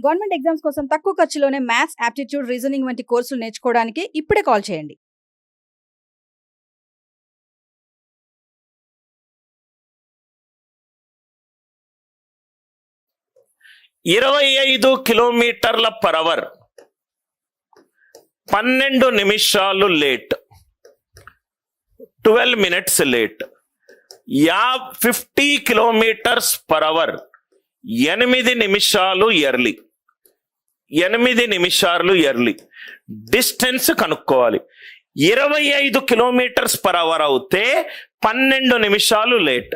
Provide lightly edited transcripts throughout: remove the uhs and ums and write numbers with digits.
Government exams కోసం తక్కువ ఖర్చులోనే maths, aptitude, reasoning వంటి కోర్సులు నేర్చుకోవడానికి ఇప్పుడే కాల్ చేయండి. ఇరవై 25 కిలోమీటర్ల పర్ అవర్ 12 నిమిషాలు late, 12 minutes late. 50 kilometres per hour 8 నిమిషాలు ఎర్లీ, 8 నిమిషాలు ఎర్లీ. డిస్టెన్స్ కనుక్కోవాలి. 25 కిలోమీటర్స్ పర్ అవర్ అవుతే 12 నిమిషాలు లేట్.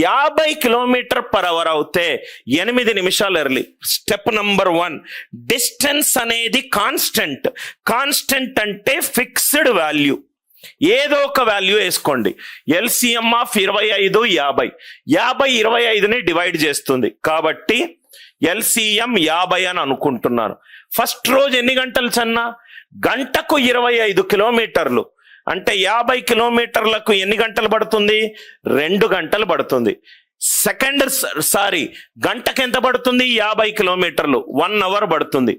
50 కిలోమీటర్ పర్ అవర్ అవుతే 8 నిమిషాలు ఎర్లీ. స్టెప్ నంబర్ 1, డిస్టెన్స్ అనేది కాన్స్టెంట్. కాన్స్టెంట్ అంటే ఫిక్స్డ్ వాల్యూ, ఏదో ఒక వాల్యూ వేసుకోండి. ఎల్సిఎం ఆఫ్ 25 50, 50 25ని డివైడ్ చేస్తుంది కాబట్టి ఎల్సిఎం 50 అని అనుకుంటున్నాను. ఫస్ట్ రోజు ఎన్ని గంటలు చన్నా? గంటకు 25 కిలోమీటర్లు అంటే 50 కిలోమీటర్లకు ఎన్ని గంటలు పడుతుంది? 2 గంటలు పడుతుంది. గంటకు ఎంత పడుతుంది? 50 కిలోమీటర్లు 1 అవర్ పడుతుంది.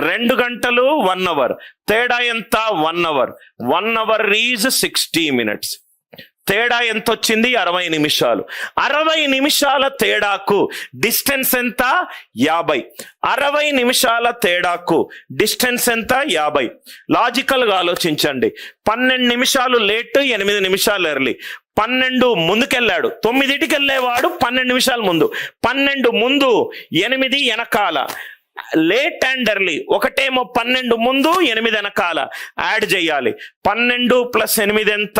2 గంటలు 1 అవర్, తేడా ఎంత? 1 అవర్. 1 hour is 60 minutes. తేడా ఎంత వచ్చింది? 60 నిమిషాలు. 60 నిమిషాల తేడాకు డిస్టెన్స్ ఎంత? 50. 60 నిమిషాల తేడాకు డిస్టెన్స్ ఎంత? 50. లాజికల్గా ఆలోచించండి. 12 నిమిషాలు లేట్, 8 నిమిషాలు ఎర్లీ. 12 ముందుకెళ్ళాడు, 9కి వెళ్ళేవాడు 12 నిమిషాలు ముందు. 12 ముందు, 8 వెనకాల. లేట్ అండ్ ఎర్లీ ఒకటేమో 12 ముందు, 8 వెనకాల. యాడ్ చేయాలి. 12 + 8 ఎంత?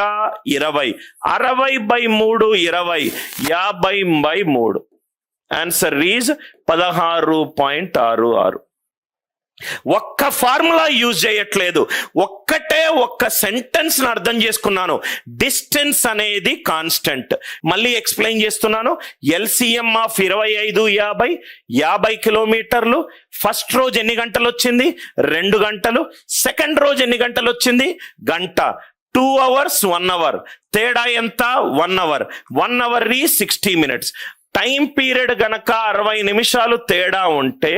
20. 60/3 20, 50/3. Answer is 16.66. ఒక్క ఫార్ములా యూజ్ చేయట్లేదు, ఒక్క సెంటెన్స్ అర్థం చేసుకున్నాను. డిస్టెన్స్ అనేది కాన్స్టెంట్. మళ్ళీ ఎక్స్ప్లెయిన్ చేస్తున్నాను. ఎల్సిఎం ఆఫ్ 25 50, 50 కిలోమీటర్లు. ఫస్ట్ రోజు ఎన్ని గంటలు వచ్చింది? 2 గంటలు. సెకండ్ రోజు ఎన్ని గంటలు వచ్చింది? గంట. 2 hours 1 hour, తేడా ఎంత? 1 hour. 1 hour ఈ 60 minutes. టైం పీరియడ్ గనక 60 నిమిషాలు తేడా ఉంటే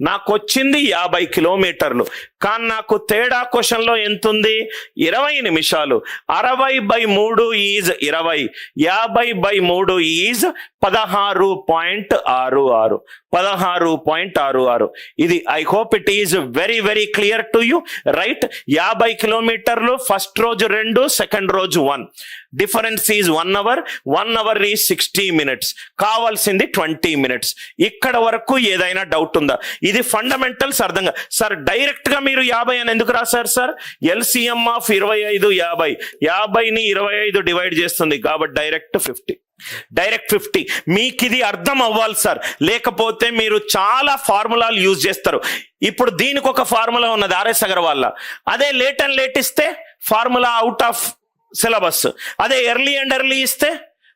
నాకు వచ్చింది 50 కిలోమీటర్లు. కానీ నాకు తేడా క్వశ్చన్లో ఎంత ఉంది? 20 నిమిషాలు. 60/3 ఈజ్ 20, 50/3 ఈజ్ 16.66. 16.66. ఇది I hope it is very very clear to you, right? 50 కిలోమీటర్లు ఫస్ట్ రోజు 2, సెకండ్ రోజు 1. Difference is 1 hour. 1 hour is 60 minutes. కావాల్సింది 20 minutes. ఇక్కడ వరకు ఏదైనా డౌట్ ఉందా? ఇది ఫండమెంటల్స్ అర్థంగా. సార్ డైరెక్ట్ గా మీరు 50 అని ఎందుకు రాశారు సార్? ఎల్సిఎం ఆఫ్ 25 50, 50ని 25 డివైడ్ చేస్తుంది కాబట్టి డైరెక్ట్ 50. డైరెక్ట్ 50. మీకు ఇది అర్థం అవ్వాలి సార్, లేకపోతే మీరు చాలా ఫార్ములాలు యూజ్ చేస్తారు. ఇప్పుడు దీనికి ఒక ఫార్ములా ఉన్నది ఆర్ఎస్ అగర్వాల్. అదే లేట్ అండ్ లేట్ ఇస్తే ఫార్ములా అవుట్ ఆఫ్ సిలబస్. అదే ఎర్లీ అండ్ ఎర్లీ ఇస్తే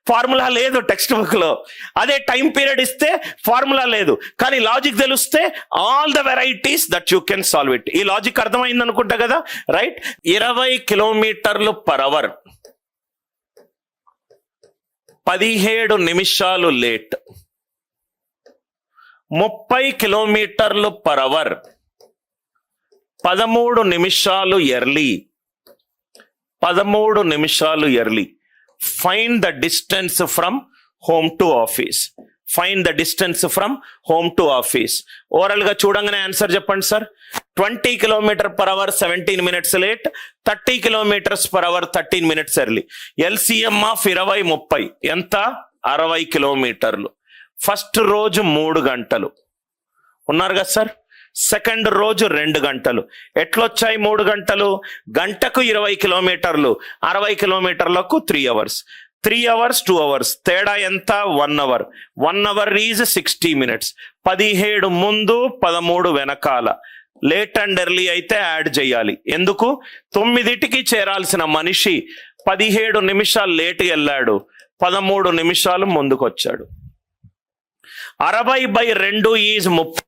ఫార్ములా లేదు టెక్స్ట్ బుక్ లో. అదే టైం పీరియడ్ ఇస్తే ఫార్ములా లేదు. కానీ లాజిక్ తెలిస్తే all the varieties that you can solve it. ఈ లాజిక్ అర్థమైంది అనుకుంటా కదా, రైట్? 20 కిలోమీటర్లు పర్ అవర్ 17 నిమిషాలు లేట్. 30 కిలోమీటర్లు పర్ అవర్ 13 నిమిషాలు ఎర్లీ. 13 నిమిషాలు early. Find the distance from home to office. Find the distance from home to office. Overall గా చూడంగానే ఆన్సర్ చెప్పండి sir. 20 kilometre per hour 17 minutes late, 30 kilometres per hour 13 minutes early. LCM of 20 30 ఎంత? 60 కిలోమీటర్లు. First రోజు 3 గంటలు ఉన్నారు కదా sir. Second రోజు 2 గంటలు. ఎట్లొచ్చాయి 3 గంటలు? గంటకు 20 కిలోమీటర్లు, 60 కిలోమీటర్లకు 3 hours. 3 hours 2 hours, తేడా ఎంత? 1 hour. 1 hour is 60 minutes. 17 ముందు 13 వెనకాల. లేట్ అండ్ ఎర్లీ అయితే యాడ్ చేయాలి. ఎందుకు? 9కి చేరాల్సిన మనిషి 17 నిమిషాలు లేట్ వెళ్ళాడు, 13 నిమిషాలు ముందుకు వచ్చాడు. 60/2 ఈజ్ 30.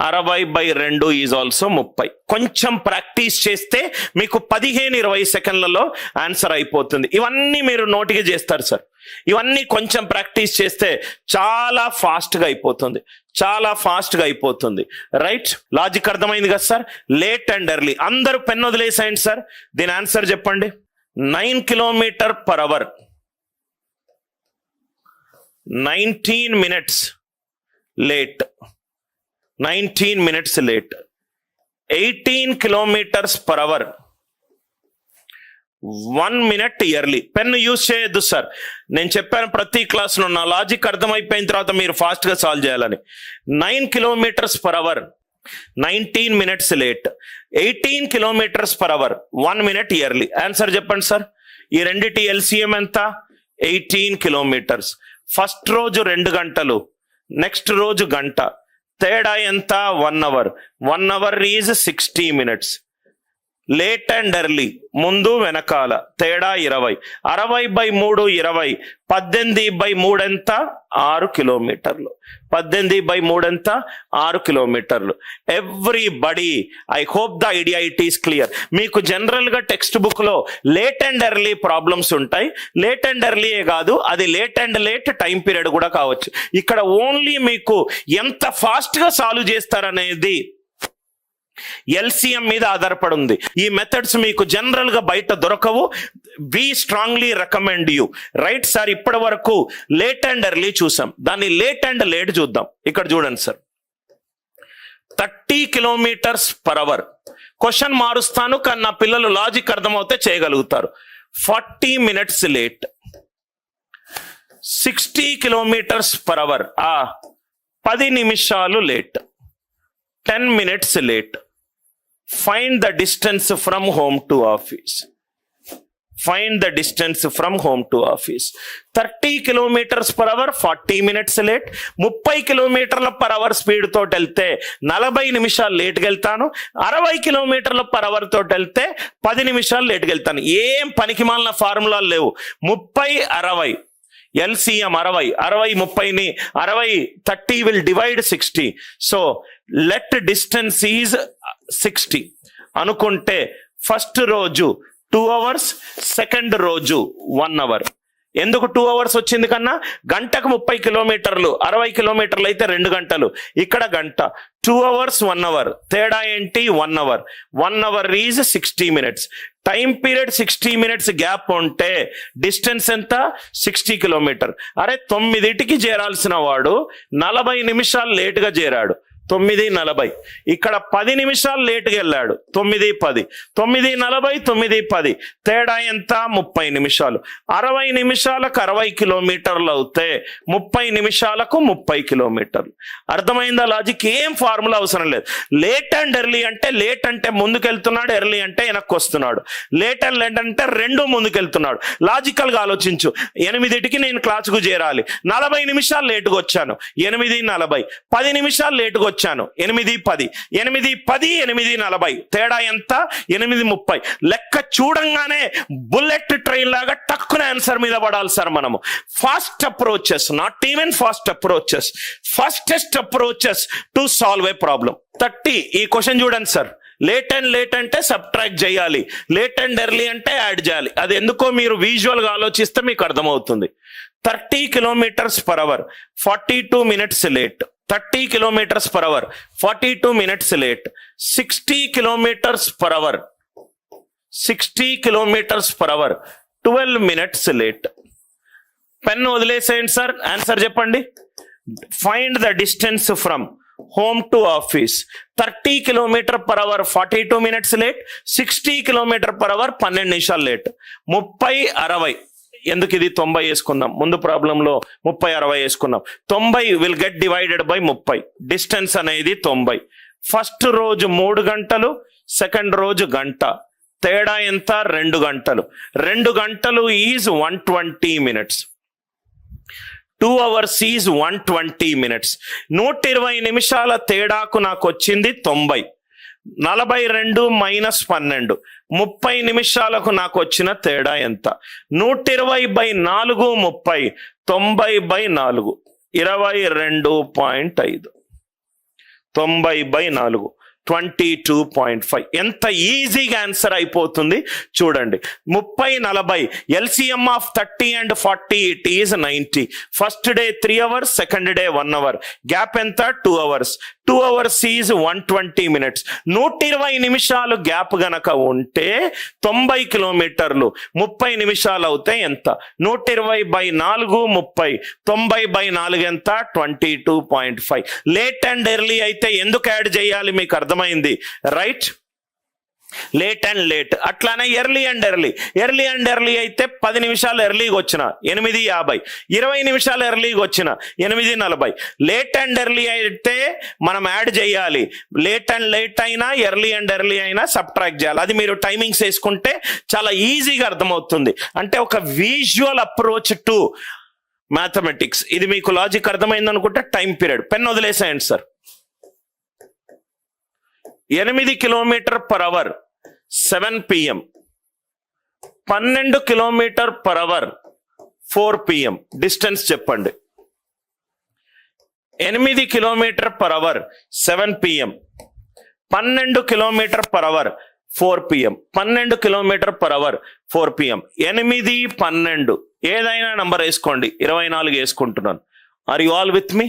60/2 is also 30. కొంచెం ప్రాక్టీస్ చేస్తే మీకు 15-20 సెకండ్లలో ఆన్సర్ అయిపోతుంది. ఇవన్నీ మీరు నోటికి చేస్తారు సార్. ఇవన్నీ కొంచెం ప్రాక్టీస్ చేస్తే చాలా ఫాస్ట్గా అయిపోతుంది, చాలా ఫాస్ట్గా అయిపోతుంది. రైట్, లాజిక్ అర్థమైంది కదా సార్? Late and early. అందరూ పెన్ వదిలేసేయండి సార్. దీని ఆన్సర్ చెప్పండి. 9 km/h, 19 minutes late, 19 minutes late. 18 km/h, 1 minute early. Pen use చేయొద్దు సార్. నేను చెప్పాను ప్రతి క్లాస్లో, నా లాజిక్ అర్థమైపోయిన తర్వాత మీరు ఫాస్ట్గా సాల్వ్ చేయాలని. 9 km/h, 19 minutes late. 18 km/h, 1 minute early. Answer చెప్పండి సార్. ఈ రెండిటి ఎల్సిఎం ఎంత? 18 kilometers. ఫస్ట్ రోజు 2 గంటలు, నెక్స్ట్ రోజు గంట. తేడా ఎంత? 1 hour. 1 hour is 60 minutes. Late and early, ముందు వెనకాల, తేడా 20. 60/3 20. 18/3 ఎంత? 6 కిలోమీటర్లు. 18/3 ఎంత? 6 కిలోమీటర్లు. Everybody, I hope the idea it is clear. మీకు జనరల్ గా టెక్స్ట్ బుక్ లో లేట్ అండ్ ఎర్లీ ప్రాబ్లమ్స్ ఉంటాయి. లేట్ అండ్ ఎర్లీయే కాదు, అది late and late time period కూడా కావచ్చు. ఇక్కడ ఓన్లీ మీకు ఎంత ఫాస్ట్ గా సాల్వ్ చేస్తారనేది ఎల్సిఎం మీద ఆధారపడి ఉంది. ఈ మెథడ్స్ మీకు జనరల్ గా బయట దొరకవు. We strongly recommend you. Right sir, ఇప్పటి వరకు లేట్ అండ్ ఎర్లీ చూసాం, దాన్ని లేట్ అండ్ లేట్ చూద్దాం. ఇక్కడ చూడండి సార్, 30 km/h. క్వశ్చన్ మారుస్తాను, కానీ నా పిల్లలు లాజిక్ అర్థమవుతే చేయగలుగుతారు. 40 minutes లేట్. 60 km/h, 10 నిమిషాలు late. 10 minutes late. Find the distance from home to office. Find the distance from home to office. 30 km/h, 40 minutes late. 30 km/h speed తోటి వెళ్తే 40 నిమిషాలు లేట్గా వెళ్తాను. 60 km/h తోటి వెళ్తే 10 నిమిషాలు లేట్గా వెళ్తాను. ఏం పనికి మాలిన ఫార్ములాలు లేవు. 30 60 LCM 60 30ని 60 30 will divide 60. So let distance is 60 అనుకుంటే ఫస్ట్ రోజు 2 hours, సెకండ్ రోజు 1 hour. ఎందుకు 2 hours వచ్చింది కన్నా? గంటకు 30 కిలోమీటర్లు, 60 కిలోమీటర్లు అయితే 2 గంటలు, ఇక్కడ గంట. 2 hours, 1 hour. తేడా ఏంటి? 1 hour. 1 hour is 60 minutes. Time period 60 minutes gap ఉంటే డిస్టెన్స్ ఎంత? 60 కిలోమీటర్. అరే 9కి చేరాల్సిన వాడు 40 నిమిషాలు లేట్గా చేరాడు. 9:40. ఇక్కడ 10 నిమిషాలు లేట్గా వెళ్ళాడు. 9:10. 9:40, 9:10. తేడా ఎంత? 30 నిమిషాలు. 60 నిమిషాలకు 60 కిలోమీటర్లు అవుతే 30 నిమిషాలకు 30 కిలోమీటర్లు. అర్థమైందా లాజిక్? ఏం ఫార్ములా అవసరం లేదు. లేట్ అండ్ ఎర్లీ అంటే, లేట్ అంటే ముందుకెళ్తున్నాడు, ఎర్లీ అంటే వెనక్కి వస్తున్నాడు. లేట్ అండ్ లేట్ అంటే రెండు ముందుకెళ్తున్నాడు. లాజికల్గా ఆలోచించు. 8కి నేను క్లాసుకు చేరాలి, 40 నిమిషాలు లేటుగా వచ్చాను. 8:40. 10 నిమిషాలు లేటుగా వచ్చాను. 8:10. 8:10, 8:40. తేడా ఎంత? 8:30. లెక్క చూడంగానే బుల్లెట్ ట్రైన్ లాగా టక్కున ఆన్సర్ మీద పడాలి సార్ మనము. Fast approaches, not even fast approaches, fastest approaches to solve A problem. 30. ఈ క్వశ్చన్ చూడండి సార్. లేట్ అండ్ లేట్ అంటే సబ్ట్రాక్ట్ చేయాలి, లేట్ అండ్ ఎర్లీ అంటే యాడ్ చేయాలి. అది ఎందుకో మీరు విజువల్గా ఆలోచిస్తే మీకు అర్థమవుతుంది. 30 km/h, 42 minutes late. 30 km/h, 42 minutes late. 60 km/h, 60 km/h, 12 minutes late. Pen వదిలేసేయండి సార్. ఆన్సర్ చెప్పండి. Find the distance from home to office. 30 km/h, 42 minutes late. 60 km/h, 12 నిమిషాలు లేట్. 30 60. ఎందుకు ఇది 90 వేసుకుందాం? ముందు ప్రాబ్లంలో 30 60 వేసుకున్నాం. 90 will get divided by 30. Distance అనేది 90. ఫస్ట్ రోజు 3 గంటలు, సెకండ్ రోజు గంట. తేడా ఎంత? 2 గంటలు. 2 గంటలు is 120 minutes. 2 hours is 120 minutes. 120 నిమిషాల తేడాకు నాకు వచ్చింది 90. 42 - 12. 30 నిమిషాలకు నాకు వచ్చిన తేడా ఎంత? 120/4 30. 90/4 22.5. 90/4 22.5. ఎంత ఈజీగా ఆన్సర్ అయిపోతుంది చూడండి. 30/40 LCM of 30 and 40 it is 90. First day 3 hours, second day 1 hour. Gap ఎంత? 2 hours. 2 hours is 120 minutes. 120 నిమిషాలు గ్యాప్ గనక ఉంటే 90 కిలోమీటర్లు 30 నిమిషాలు అవుతే ఎంత? 120/4 30. 90/4 ఎంత? 22.5. లేట్ అండ్ ఎర్లీ అయితే ఎందుకు యాడ్ చేయాలి మీకు అర్థమైంది, రైట్? Late and late. అట్లానే early and early. Early and early అయితే 10 నిమిషాలు ఎర్లీగా వచ్చిన 8:50. 20 నిమిషాలు ఎర్లీగా వచ్చిన 8:40. లేట్ అండ్ ఎర్లీ అయితే మనం యాడ్ చేయాలి. లేట్ అండ్ లేట్ అయినా ఎర్లీ అండ్ ఎర్లీ అయినా సబ్ట్రాక్ట్ చేయాలి. అది మీరు టైమింగ్స్ వేసుకుంటే చాలా ఈజీగా అర్థమవుతుంది. అంటే ఒక విజువల్ అప్రోచ్ టు మ్యాథమెటిక్స్. ఇది మీకు లాజిక్ అర్థమైంది అనుకుంటే టైం పీరియడ్ పెన్ వదిలేసేయండి sir. 8 km/h 7 PM. 12 km/h 4 PM. Distance చెప్పండి. 8 km/h 7 PM. 12 km/h 4 PM. 12 km/h 4 PM. 8, 12 ఏదైనా నంబర్ వేసుకోండి. 24 వేసుకుంటున్నాను. Are you all with me?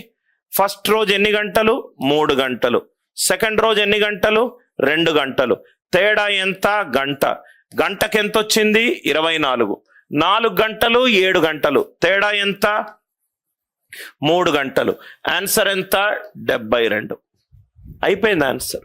First రోజు ఎన్ని గంటలు? 3 గంటలు. సెకండ్ రోజు ఎన్ని గంటలు? 2 గంటలు. తేడా ఎంత? గంట. గంటకి ఎంత వచ్చింది? 24. 4 గంటలు 7 గంటలు. తేడా ఎంత? 3 గంటలు. ఆన్సర్ ఎంత? 72. అయిపోయింది ఆన్సర్.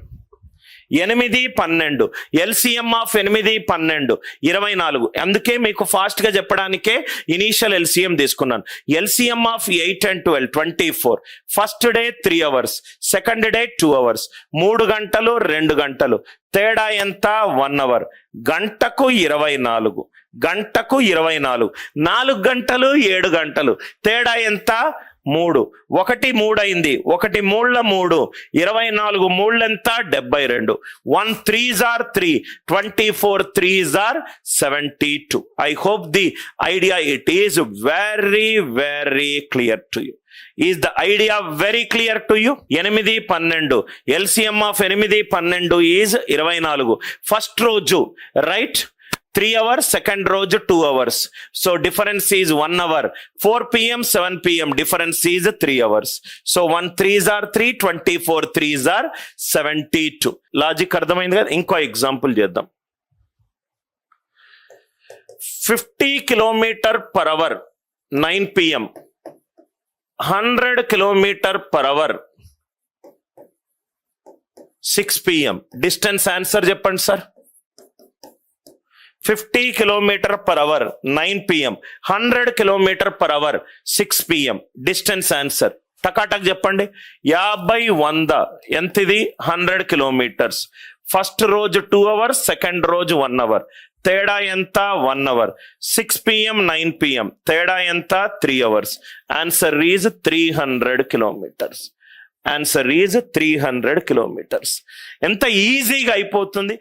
8, 12. LCM of 8, 12 24. అందుకే మీకు ఫాస్ట్ గా చెప్పడానికే ఇనీషియల్ LCM తీసుకున్నాను. LCM of 8 and 12 24. First day 3 hours, second day 2 hours. 3 గంటలు 2 గంటలు. తేడా ఎంత? 1 hour. గంటకు 24. గంటకు 24. 4 గంటలు 7 గంటలు. తేడా ఎంత? 3. 1 3 అయింది. 1 3 3. 24 3 ఎంత? 72. 1 3s are 3. 24 3s are 72. I hope the idea it is very very clear to you. Is the idea very clear to you? 8 12. LCM of 8 12 is 24. First రోజు రైట్ 3 hours, second రోజు 2 hours. So difference is 1 hour. 4 PM 7 PM difference is 3 hours. So 1 3s are 3, 24 3s are 72. Logic అర్థమైంది కదా? ఇంకో example చేద్దాం. 50 km/h 9 PM. 100 km/h 6 PM. Distance answer చెప్పండి sir. 50 km/h 9 PM. 100 km/h 6 PM. Distance answer టకాటక్ చెప్పండి. 50 100 ఎంత ఇది? 100 కిలోమీటర్స్. ఫస్ట్ రోజు 2 hours, సెకండ్ రోజు 1 hour. తేడా ఎంత? 1 hour. 6 PM 9 PM. తేడా ఎంత? 3 hours. Answer is 300 kilometers. Answer is 300 kilometers. ఎంత ఈజీగా అయిపోతుంది.